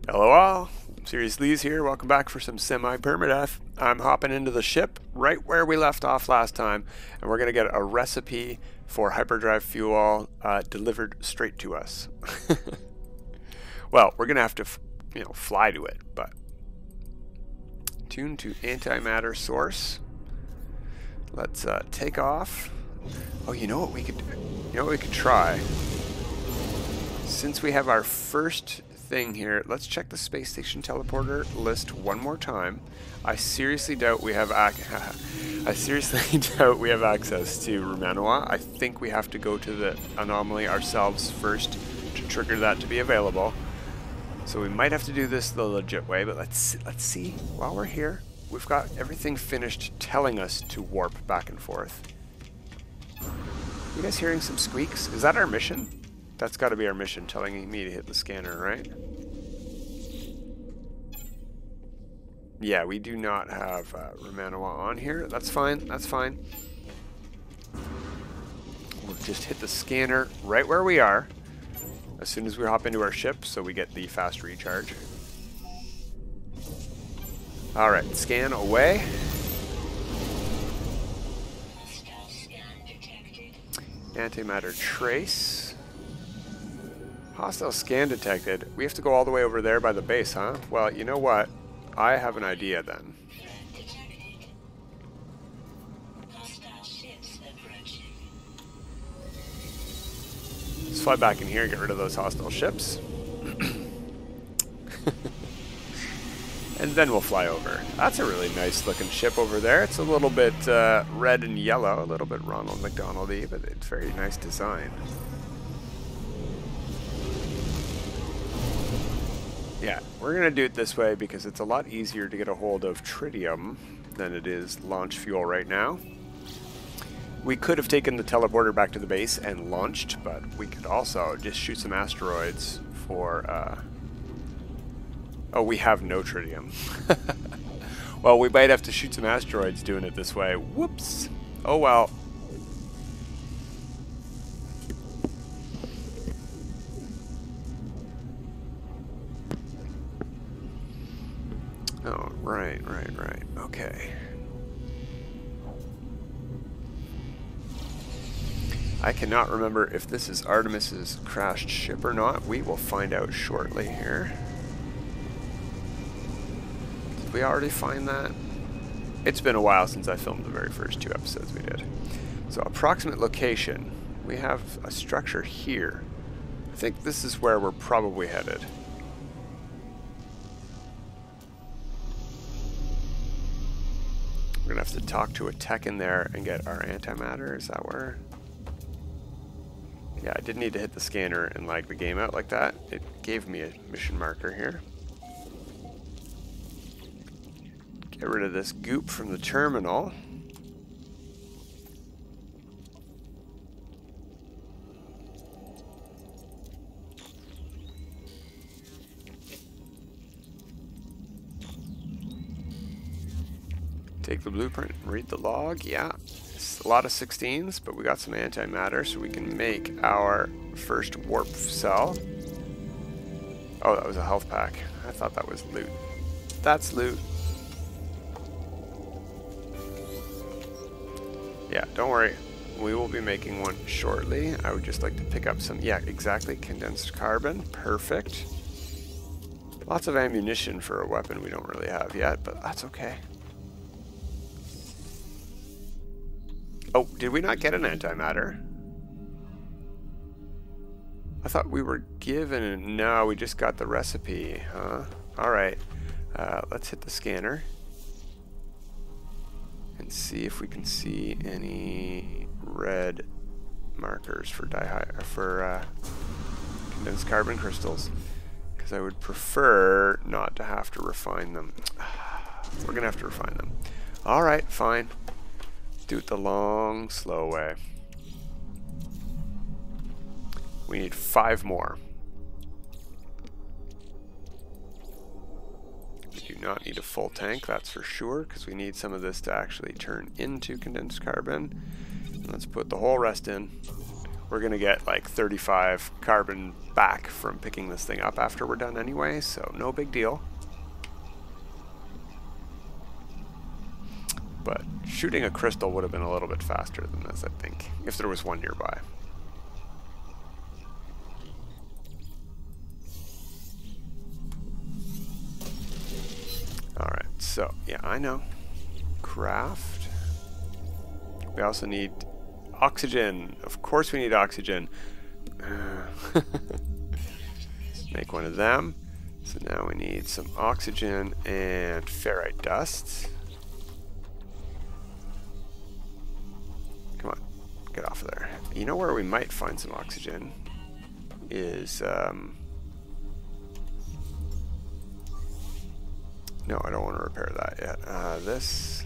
Hello all, Serious Lee's here, welcome back for some Semi Permadeath. I'm hopping into the ship right where we left off last time, and we're going to get a recipe for hyperdrive fuel delivered straight to us. Well, we're going to have to, fly to it, but tune to antimatter source. Let's take off. Oh, you know what we could try? Since we have our first thing here, let's check the space station teleporter list one more time. I seriously doubt we have access to Rewmanawa. I think we have to go to the anomaly ourselves first to trigger that to be available. So we might have to do this the legit way, but let's see. While we're here, we've got everything finished telling us to warp back and forth. You guys hearing some squeaks? Is that our mission? That's got to be our mission, telling me to hit the scanner, right? Yeah, we do not have Rewmanawa on here. That's fine, that's fine. We'll just hit the scanner right where we are as soon as we hop into our ship so we get the fast recharge. Alright, scan away. Antimatter trace. Hostile scan detected. We have to go all the way over there by the base, huh? Well, you know what? I have an idea then. Let's fly back in here and get rid of those hostile ships. And then we'll fly over. That's a really nice looking ship over there. It's a little bit red and yellow, a little bit Ronald McDonald-y, but it's very nice design. Yeah, we're going to do it this way because it's a lot easier to get a hold of tritium than it is launch fuel right now. We could have taken the teleporter back to the base and launched, but we could also just shoot some asteroids for... Oh, we have no tritium. Well, we might have to shoot some asteroids doing it this way. Whoops! Oh well. Oh, right. Okay. I cannot remember if this is Artemis's crashed ship or not. We will find out shortly here. Did we already find that? It's been a while since I filmed the very first 2 episodes we did. So, approximate location. We have a structure here. I think this is where we're probably headed. We're gonna have to talk to a tech in there and get our antimatter. Is that where? Yeah, I did need to hit the scanner and lag the game out like that. It gave me a mission marker here. Get rid of this goop from the terminal. Take the blueprint, read the log. Yeah, it's a lot of 16s, but we got some antimatter so we can make our first warp cell. Oh, that was a health pack. I thought that was loot. That's loot. Yeah, don't worry. We will be making one shortly. I would just like to pick up some, yeah, exactly, condensed carbon. Perfect. Lots of ammunition for a weapon we don't really have yet, but that's okay. Oh, did we not get an antimatter? I thought we were given... No, we just got the recipe, huh? Alright, let's hit the scanner and see if we can see any red markers for condensed carbon crystals, because I would prefer not to have to refine them. We're gonna have to refine them. Alright, fine. Do it the long, slow way. We need 5 more. We do not need a full tank, that's for sure, because we need some of this to actually turn into condensed carbon. And let's put the whole rest in. We're going to get like 35 carbon back from picking this thing up after we're done anyway, so no big deal. But shooting a crystal would have been a little bit faster than this, I think, if there was one nearby. Alright, so, yeah, I know. Craft. We also need oxygen. Of course we need oxygen. Make one of them. So now we need some oxygen and ferrite dust. Come on, get off of there. You know where we might find some oxygen is... No, I don't want to repair that yet. This...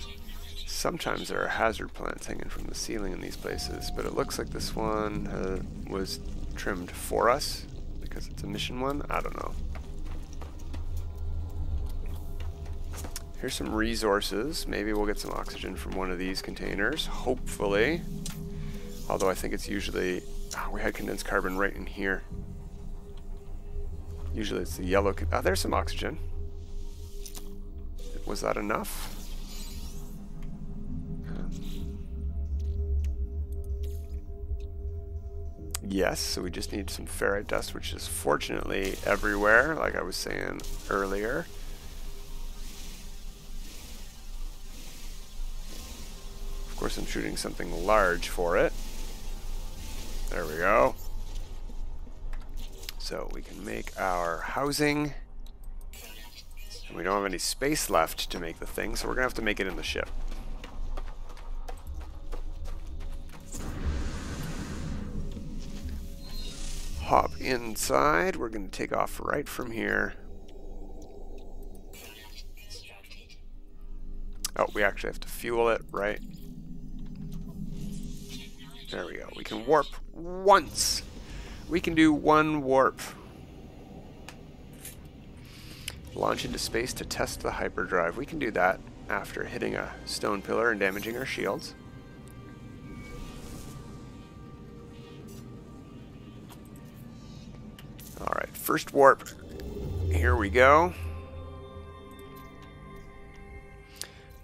Sometimes there are hazard plants hanging from the ceiling in these places, but it looks like this one was trimmed for us because it's a mission one. I don't know. Here's some resources. Maybe we'll get some oxygen from one of these containers, hopefully. Although I think it's usually... Oh, we had condensed carbon right in here. Usually it's the yellow... Oh, there's some oxygen. Was that enough? Yes, so we just need some ferrite dust, which is fortunately everywhere, like I was saying earlier. Of course, I'm shooting something large for it. There we go. So we can make our housing. And we don't have any space left to make the thing, so we're going to have to make it in the ship. Hop inside. We're going to take off right from here. Oh, we actually have to fuel it, right? There we go. We can warp once. We can do one warp. Launch into space to test the hyperdrive. We can do that after hitting a stone pillar and damaging our shields. Alright, first warp. Here we go.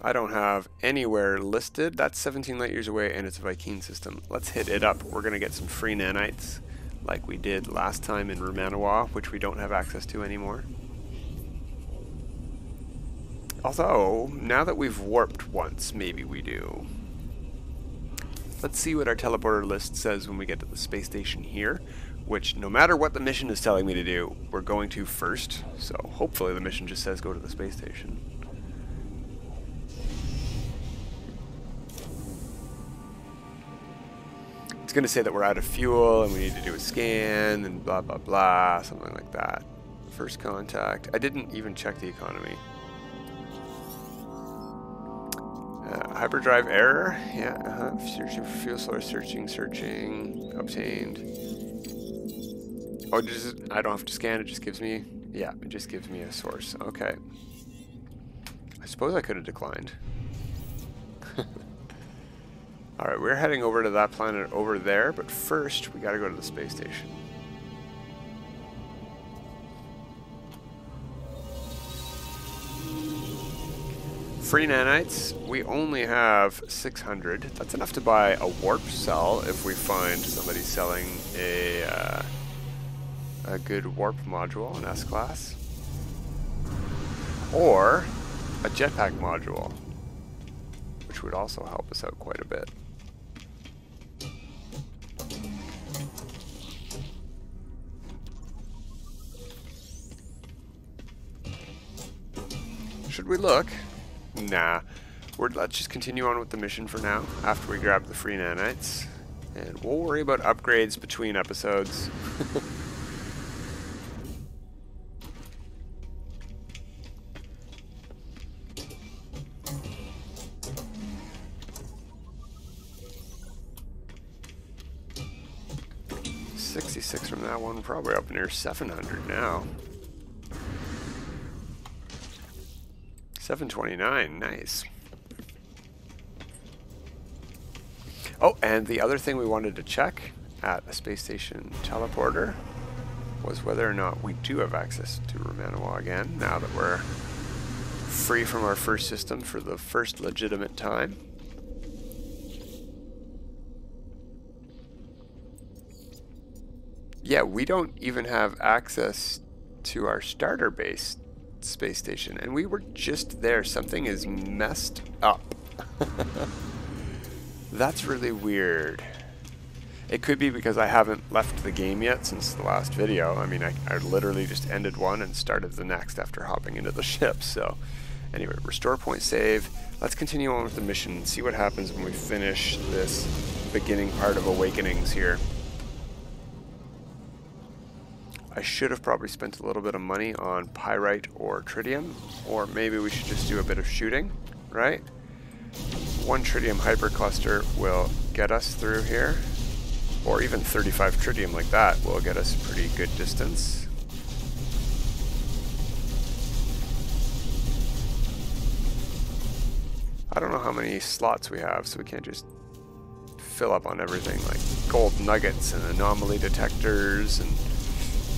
I don't have anywhere listed. That's 17 light years away and it's a Viking system. Let's hit it up. We're going to get some free nanites like we did last time in Rewmanawa, which we don't have access to anymore. Although, now that we've warped once, maybe we do. Let's see what our teleporter list says when we get to the space station here, which no matter what the mission is telling me to do, we're going to first. So hopefully the mission just says go to the space station. It's going to say that we're out of fuel and we need to do a scan and blah blah blah, something like that. First contact. I didn't even check the economy. Hyperdrive error. Yeah, searching for fuel source. Searching. Obtained. Oh, I don't have to scan. It just gives me. Yeah, it just gives me a source. Okay. I suppose I could have declined. All right, we're heading over to that planet over there, but first we got to go to the space station. Free nanites, we only have 600. That's enough to buy a warp cell if we find somebody selling a good warp module, an S-class. Or a jetpack module, which would also help us out quite a bit. Should we look? Nah, let's just continue on with the mission for now, after we grab the free nanites. And we'll worry about upgrades between episodes. $66 from that one, probably up near 700 now. 729, nice. Oh, and the other thing we wanted to check at a space station teleporter was whether or not we do have access to Rewmanawa again, now that we're free from our first system for the first legitimate time. Yeah, we don't even have access to our starter base space station, and we were just there. Something is messed up. That's really weird. It could be because I haven't left the game yet since the last video. I mean, I literally just ended one and started the next after hopping into the ship. So anyway, restore point save. Let's continue on with the mission and see what happens when we finish this beginning part of Awakenings here. I should have probably spent a little bit of money on pyrite or tritium, or maybe we should just do a bit of shooting, right? One tritium hypercluster will get us through here, or even 35 tritium like that will get us a pretty good distance. I don't know how many slots we have, so we can't just fill up on everything, like gold nuggets and anomaly detectors and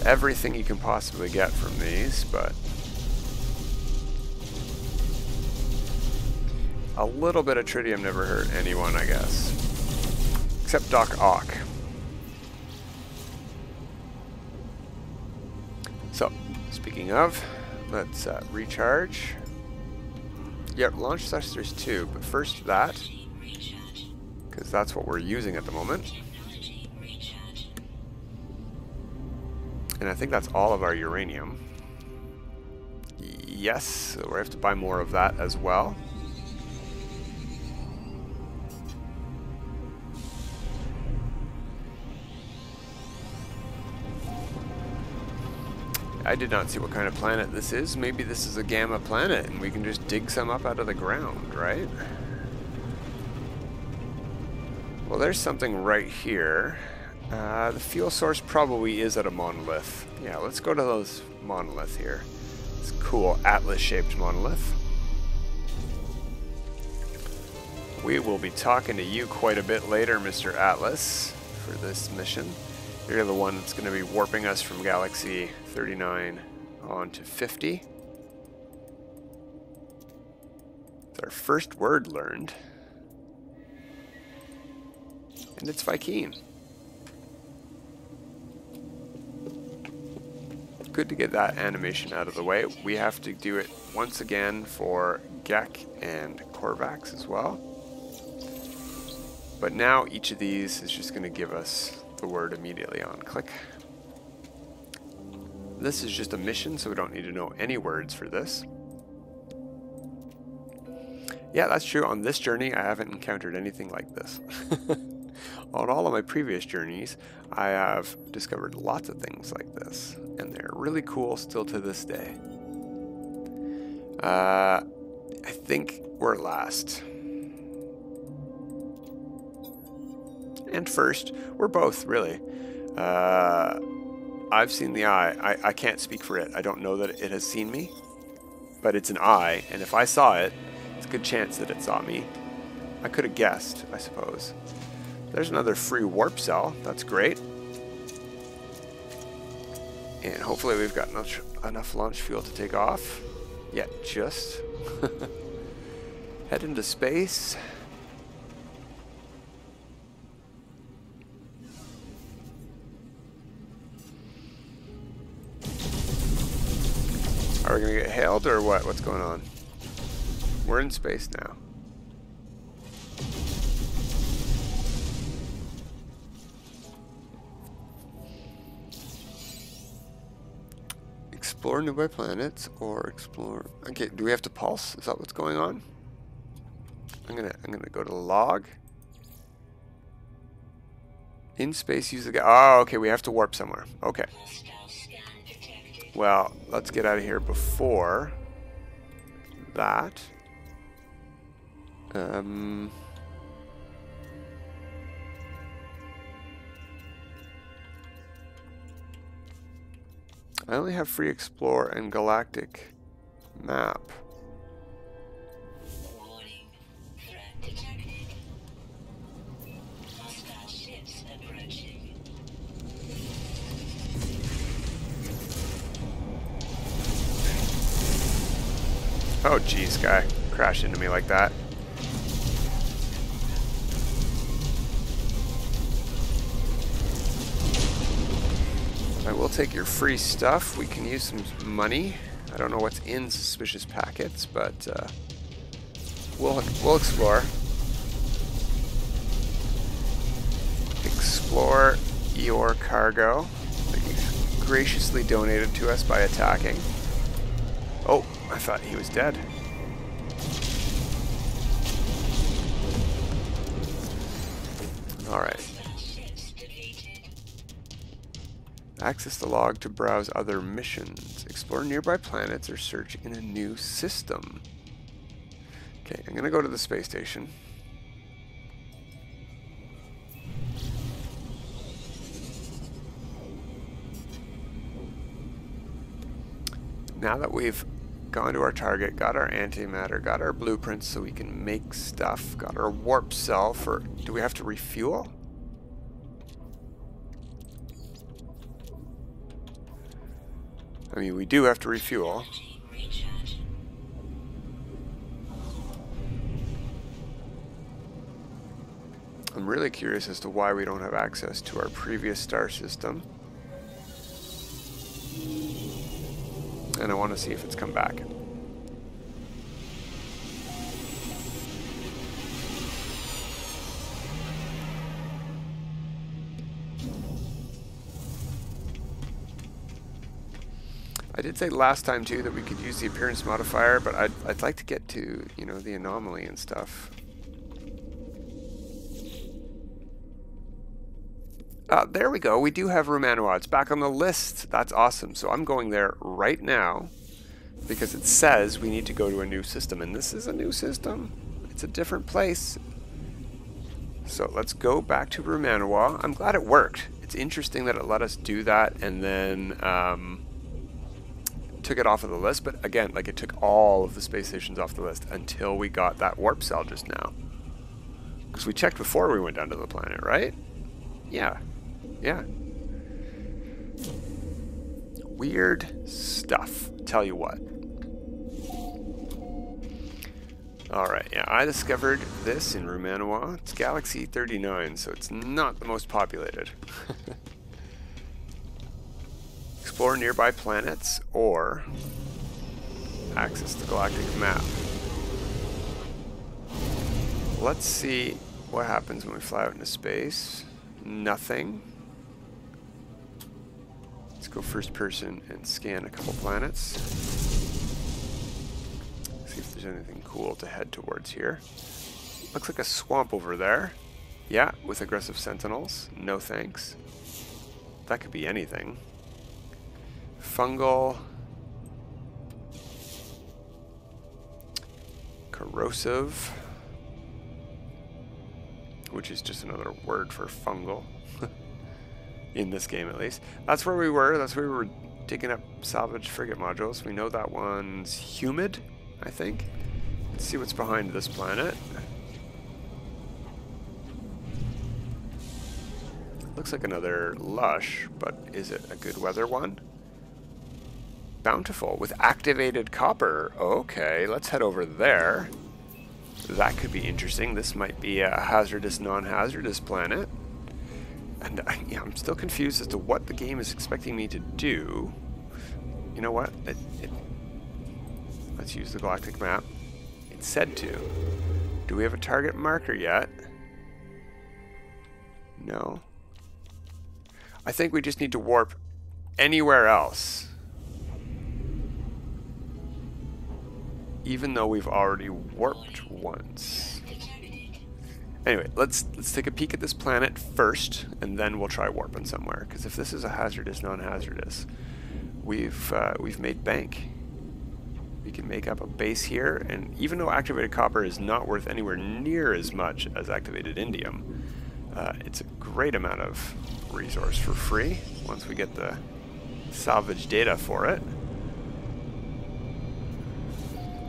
everything you can possibly get from these, but a little bit of tritium never hurt anyone, I guess. Except Doc Ock. So, speaking of, let's recharge. Yep, launch thrusters too, but first that, because that's what we're using at the moment. And I think that's all of our uranium. Yes, so we have to buy more of that as well. I did not see what kind of planet this is. Maybe this is a gamma planet and we can just dig some up out of the ground, right? Well, there's something right here. The fuel source probably is at a monolith. Yeah, let's go to those monolith here. It's a cool Atlas-shaped monolith. We will be talking to you quite a bit later, Mr. Atlas, for this mission. You're the one that's going to be warping us from Galaxy 39 on to 50. It's our first word learned. And it's Vy'keen. Good to get that animation out of the way. We have to do it once again for Gek and Korvax as well. But now each of these is just going to give us the word immediately on click. This is just a mission, so we don't need to know any words for this. Yeah, that's true. On this journey, I haven't encountered anything like this. On all of my previous journeys, I have discovered lots of things like this, and they're really cool still to this day. I think we're last. And first, we're both, really. I've seen the eye. I can't speak for it. I don't know that it has seen me, but it's an eye, and if I saw it, it's a good chance that it saw me. I could have guessed, I suppose. There's another free warp cell. That's great. And hopefully we've got enough launch fuel to take off. Yeah, just. Head into space. Are we going to get hailed or what? What's going on? We're in space now. Explore nearby planets or explore. Okay, do we have to pulse? Is that what's going on? I'm gonna go to log. In space, use the. Oh, okay. We have to warp somewhere. Okay. Well, let's get out of here before that. I only have free explore and galactic map. Warning. Threat detected. Hostile ships approaching. Oh geez, guy crashed into me like that. I will take your free stuff. We can use some money. I don't know what's in suspicious packets, but we'll explore. Explore your cargo that you graciously donated to us by attacking. Oh, I thought he was dead. All right. Access the log to browse other missions. Explore nearby planets or search in a new system. Okay, I'm gonna go to the space station. Now that we've gone to our target, got our antimatter, got our blueprints so we can make stuff, got our warp cell for... Do we have to refuel? I mean, we do have to refuel. I'm really curious as to why we don't have access to our previous star system. And I want to see if it's come back. I did say last time too that we could use the appearance modifier, but I'd like to get to, you know, the anomaly and stuff. There we go. We do have Rewmanawa. It's back on the list. That's awesome. So I'm going there right now because it says we need to go to a new system, and this is a new system. It's a different place. So let's go back to Rewmanawa. I'm glad it worked. It's interesting that it let us do that and then took it off of the list, but again, like, it took all of the space stations off the list until we got that warp cell just now. Because we checked before we went down to the planet, right? Yeah. Yeah. Weird stuff. Tell you what. Alright, yeah, I discovered this in Rewmanawa. It's Galaxy 39, so it's not the most populated. Explore nearby planets or access the galactic map. Let's see what happens when we fly out into space. Nothing. Let's go first person and scan a couple planets. See if there's anything cool to head towards here. Looks like a swamp over there. Yeah, with aggressive sentinels. No thanks. That could be anything. Fungal, corrosive, which is just another word for fungal, in this game at least. That's where we were. That's where we were digging up salvage frigate modules. We know that one's humid, I think. Let's see what's behind this planet. Looks like another lush, but is it a good weather one? Bountiful with activated copper. Okay, let's head over there. That could be interesting. This might be a hazardous, non-hazardous planet. And yeah, I'm still confused as to what the game is expecting me to do. You know what? Let's use the galactic map. It said to. Do we have a target marker yet? No. I think we just need to warp anywhere else. Even though we've already warped once. Anyway, let's take a peek at this planet first, and then we'll try warping somewhere. Because if this is a hazardous, non-hazardous, we've made bank. We can make up a base here, and even though activated copper is not worth anywhere near as much as activated indium, it's a great amount of resource for free once we get the salvage data for it.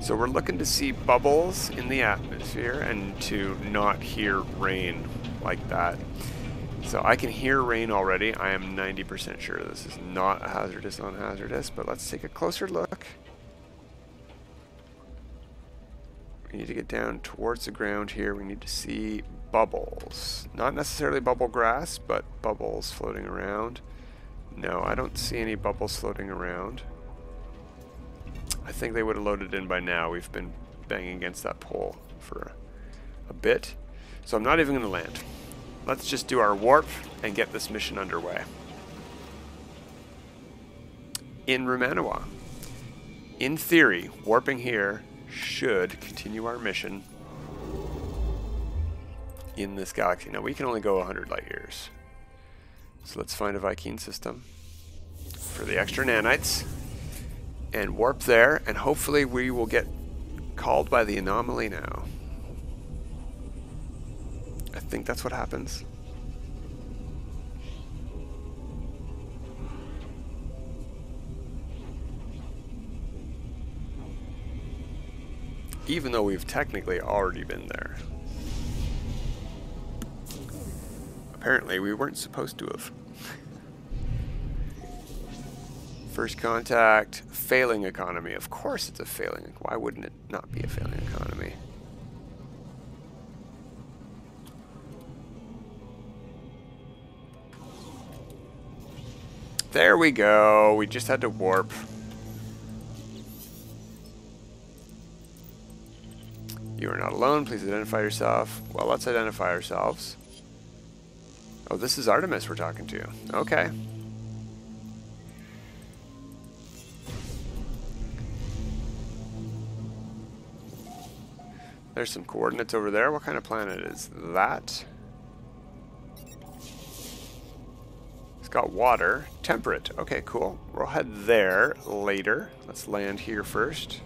So we're looking to see bubbles in the atmosphere and to not hear rain like that. So I can hear rain already. I am 90% sure this is not a hazardous, non-hazardous, but let's take a closer look. We need to get down towards the ground here. We need to see bubbles. Not necessarily bubble grass, but bubbles floating around. No, I don't see any bubbles floating around. I think they would have loaded in by now. We've been banging against that pole for a bit. So I'm not even going to land. Let's just do our warp and get this mission underway. In Rewmanawa. In theory, warping here should continue our mission in this galaxy. Now we can only go 100 light years. So let's find a Vy'keen system for the extra nanites and warp there, and hopefully we will get called by the anomaly now. I think that's what happens. Even though we've technically already been there. Apparently we weren't supposed to have. First contact, failing economy. Of course it's a failing. Why wouldn't it not be a failing economy? There we go. We just had to warp. You are not alone. Please identify yourself. Well, let's identify ourselves. Oh, this is Artemis we're talking to. Okay. There's some coordinates over there. What kind of planet is that? It's got water. Temperate. Okay, cool. We'll head there later. Let's land here first.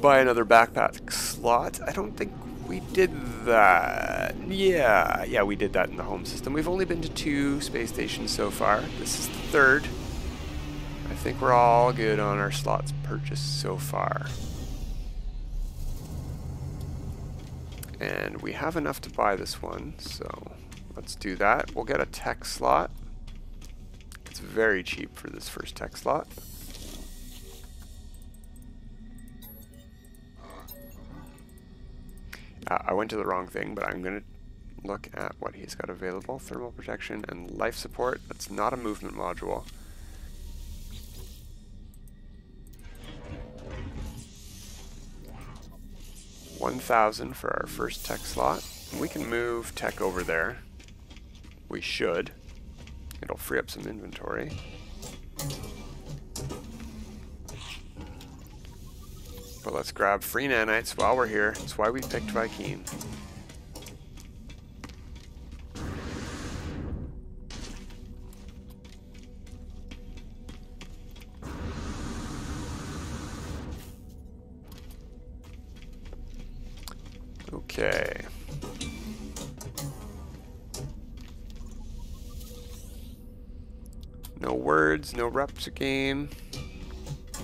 Buy another backpack slot. I don't think we did that. Yeah, we did that in the home system. We've only been to 2 space stations so far. This is the 3rd. I think we're all good on our slots purchased so far. And we have enough to buy this one, so let's do that. We'll get a tech slot. It's very cheap for this first tech slot. I went to the wrong thing, but I'm going to look at what he's got available. Thermal protection and life support. That's not a movement module. $1,000 for our first tech slot. We can move tech over there. We should. It'll free up some inventory. But let's grab free nanites while we're here. That's why we picked Vy'keen. Okay. No words, no reps to gain.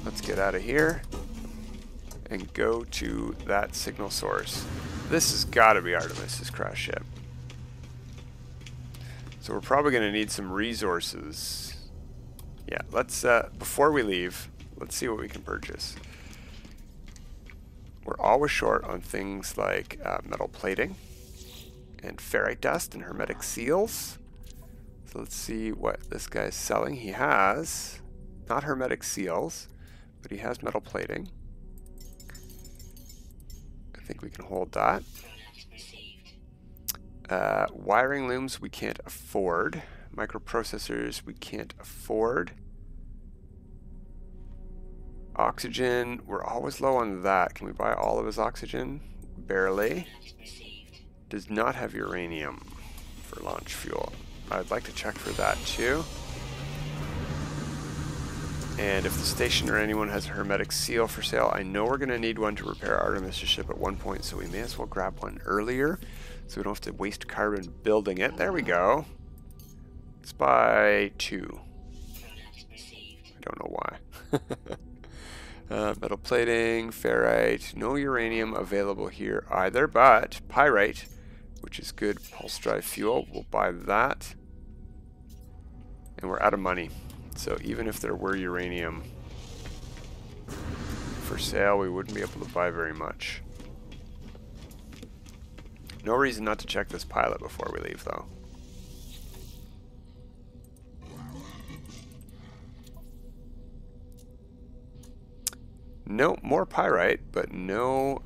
Let's get out of here and go to that signal source. This has got to be Artemis's crash ship. So we're probably going to need some resources. Yeah, let's, before we leave, let's see what we can purchase. We're always short on things like metal plating and ferrite dust and hermetic seals. So let's see what this guy's selling. He has, not hermetic seals, but he has metal plating. I think we can hold that. Wiring looms we can't afford. Microprocessors we can't afford. Oxygen, we're always low on that. Can we buy all of his oxygen? Barely. Does not have uranium for launch fuel. I'd like to check for that too. And if the station or anyone has a hermetic seal for sale, I know we're going to need one to repair Artemis' ship at one point, so we may as well grab one earlier so we don't have to waste carbon building it. There we go. Let's buy 2. I don't know why. Metal plating, ferrite, no uranium available here either, but pyrite, which is good pulse drive fuel, we'll buy that. And we're out of money. So even if there were uranium for sale, we wouldn't be able to buy very much. No reason not to check this pilot before we leave, though. No, more pyrite, but no,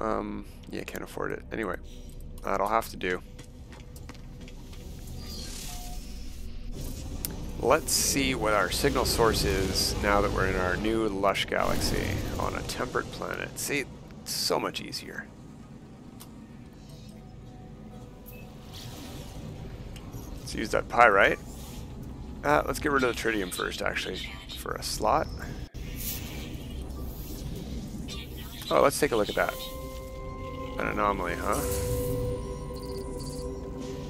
yeah, can't afford it. Anyway, that'll have to do. Let's see what our signal source is now that we're in our new lush galaxy on a temperate planet. See, it's so much easier. Let's use that pyrite. Let's get rid of the tritium first, actually, for a slot. Oh, let's take a look at that. An anomaly, huh?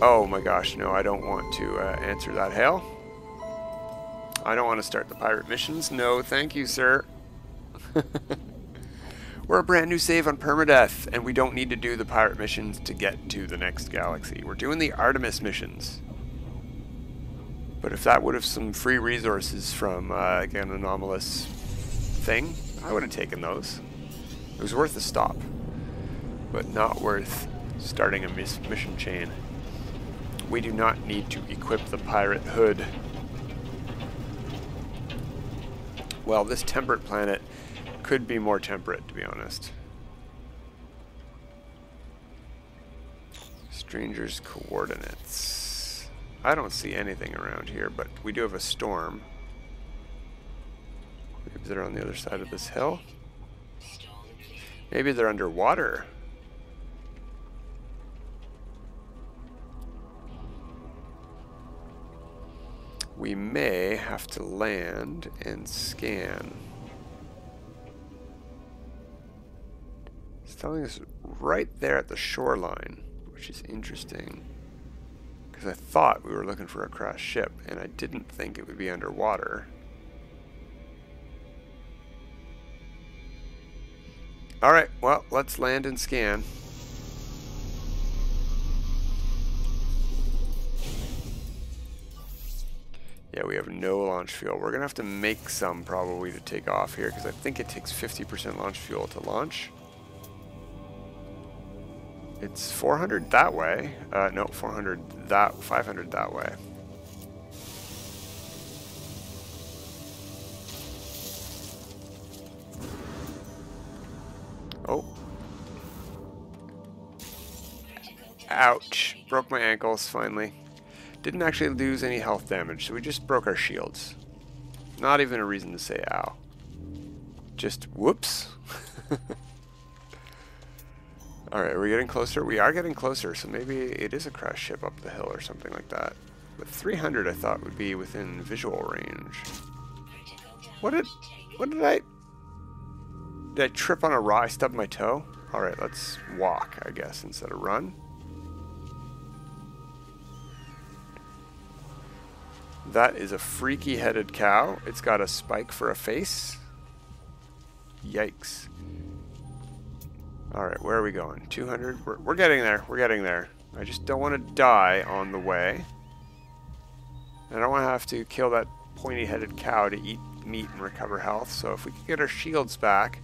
Oh my gosh, no, I don't want to answer that hail. I don't want to start the pirate missions. No, thank you, sir. We're a brand new save on Permadeath, and we don't need to do the pirate missions to get to the next galaxy. We're doing the Artemis missions. But if that would have some free resources from like an anomalous thing, I would have taken those. It was worth a stop, but not worth starting a mission chain. We do not need to equip the pirate hood. Well, this temperate planet could be more temperate, to be honest. Stranger's coordinates. I don't see anything around here, but we do have a storm. Maybe they're on the other side of this hill. Maybe they're underwater. We may have to land and scan. It's telling us right there at the shoreline, which is interesting. Because I thought we were looking for a crashed ship, and I didn't think it would be underwater. Alright, well, let's land and scan. Yeah, we have no launch fuel. We're going to have to make some probably to take off here, because I think it takes 50% launch fuel to launch. It's 400 that way. No, 400 that, 500 that way. Oh. Ouch. Broke my ankles, finally. Didn't actually lose any health damage, so we just broke our shields. Not even a reason to say ow. Just whoops. Alright, are we getting closer? We are getting closer, so maybe it is a crash ship up the hill or something like that. But 300 I thought would be within visual range. What did I trip on a rock? I stubbed my toe? Alright, let's walk, I guess, instead of run. That is a freaky headed cow. It's got a spike for a face. Yikes. Alright, where are we going? 200? We're getting there. We're getting there. I just don't want to die on the way. I don't want to have to kill that pointy headed cow to eat meat and recover health. So if we could get our shields back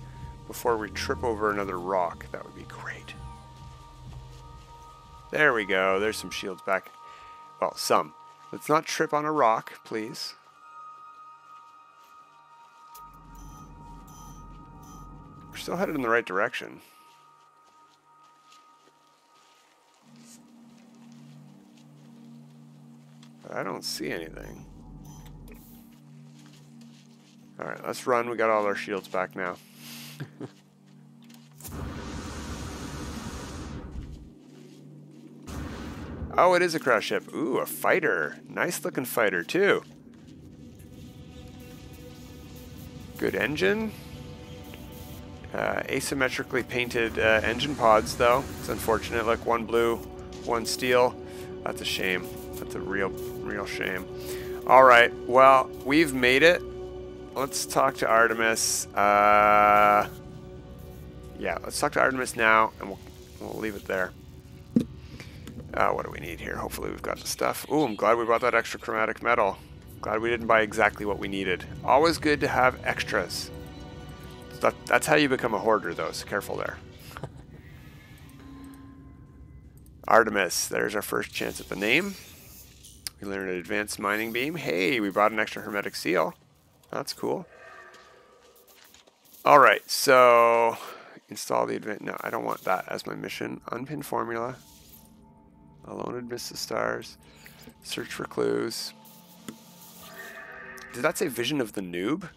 before we trip over another rock, that would be great. There we go. There's some shields back. Well, some. Let's not trip on a rock, please. We're still headed in the right direction. But I don't see anything. Alright, let's run. We got all our shields back now. Oh, it is a crash ship. Ooh, a fighter. Nice looking fighter, too. Good engine. Asymmetrically painted engine pods, though. It's unfortunate. Like one blue, one steel. That's a shame. That's a real shame. Alright, well, we've made it. Let's talk to Artemis. Yeah, let's talk to Artemis now, and we'll leave it there. What do we need here? Hopefully we've got the stuff. Ooh, I'm glad we brought that extra chromatic metal. Glad we didn't buy exactly what we needed. Always good to have extras. That's how you become a hoarder, though, so careful there. Artemis, there's our first chance at the name. We learned an advanced mining beam. Hey, we bought an extra hermetic seal. That's cool. Alright, so install the advanced... No, I don't want that as my mission. Unpin formula. Alone amidst the stars. Search for clues. Did that say vision of the noob?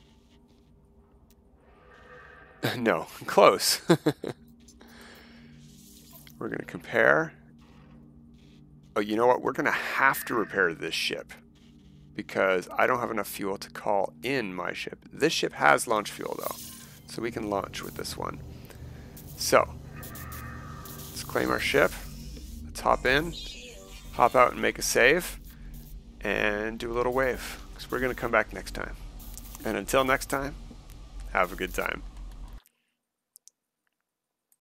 No, close. We're going to compare. Oh, you know what? We're going to have to repair this ship because I don't have enough fuel to call in my ship. This ship has launch fuel, though, so we can launch with this one. So, let's claim our ship. Let's hop in, hop out and make a save, and do a little wave because we're going to come back next time. And until next time, have a good time.